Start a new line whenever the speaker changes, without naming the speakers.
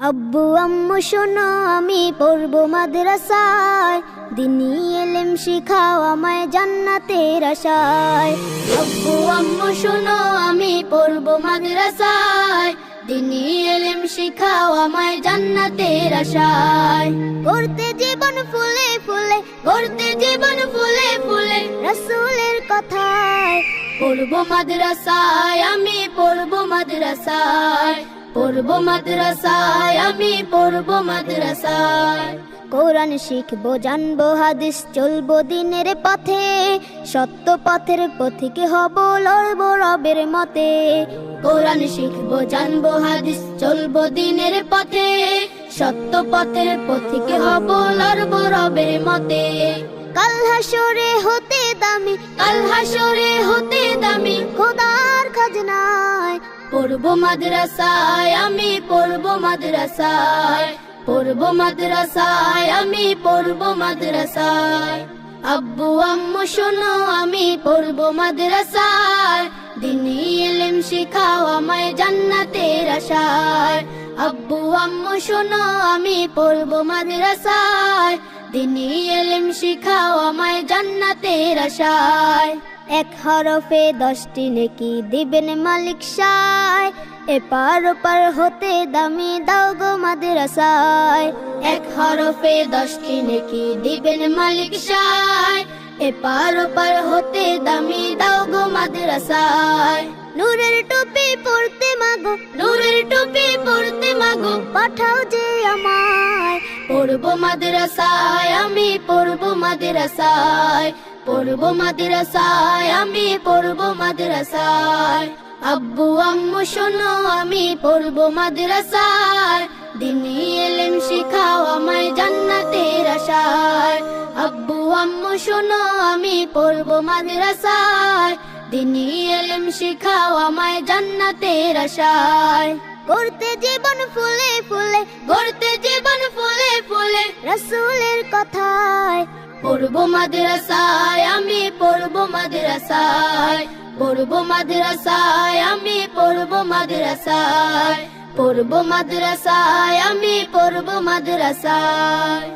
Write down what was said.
আব্বু আম্মু শোনো আমি পড়বো মাদ্রাসায়, দিনী ইলম শিখাও আমায় জান্নাতের আশায়। আব্বু আম্মু শোনো আমি পড়বো মাদ্রাসায়, দিনী ইলম শিখাও আমায় জান্নাতের আশায়। করতে জীবন ফুলে ফুলে, করতে জীবন ফুলে ফুলে রাসূলের কথায়। পড়বো মাদ্রাসায় আমি পড়বো মাদ্রাসায়, পড়বো মাদ্রাসায় আমি পড়বো মাদ্রাসায়। কোরআন শিখবো জানবো হাদিস চলবো দিনের পথে, সত্য পথের পথিক হব লড়বো রবের মতে। কোরআন শিখবো জানবো হাদিস চলবো দিনের পথে, সত্য পথের পথিক হব লড়বো রবের মতে। কাল হাসরে হতে দামি, কাল হাসরে হতে দামি খোদার খাজনায়। পড়বো মাদ্রাসায় আমি পড়বো মাদ্রাসায়, পড়বো মাদ্রাসায় আমি পড়বো মাদ্রাসায়। আব্বু আম্মু শোনো আমি পড়বো মাদ্রাসায়, দিনী ইলম শিখাও আমায় জান্নাতের আশায়। আব্বু আম্মু শোনো আমি পড়বো মাদ্রাসায়, দিনী ইলম শিখাও আমায় জান্নাতের আশায়। এক হরফে 10টি নেকি দিবেন মালিক সায়, এপার ওপার হতে দামি দাও গো মাদ্রাসায়। এক হরফে 10টি নেকি দিবেন মালিক সায়, এপার ওপার হতে দামি দাও গো মাদ্রাসায়। নূরের টুপি পড়তে মাগো, নূরের টুপি পড়তে মাগো পাঠাও যে আমায়। পড়বো মাদ্রাসায় আমি পড়বো মাদ্রাসায়, পড়বো মাদ্রাসায় আমি পড়বো মাদ্রাসায়। আব্বু আম্মু শোনো আমি পড়বো মাদ্রাসায়, দিনী ইলম শিখাও আমায় জান্নাতের আশায়। আব্বু আম্মু শোনো আমি পড়বো মাদ্রাসায়, দিনী ইলম শিখাও আমায় জান্নাতের আশায়। করতে জীবন ফুলে ফুলে, গড়তে জীবন ফুলে ফুলে রাসূলের কথায়। পড়বো মাদ্রাসায় আমি পড়বো মাদ্রাসায়, পড়বো মাদ্রাসায় আমি পড়বো মাদ্রাসায়, পড়বো মাদ্রাসায় আমি পড়বো মাদ্রাসায়।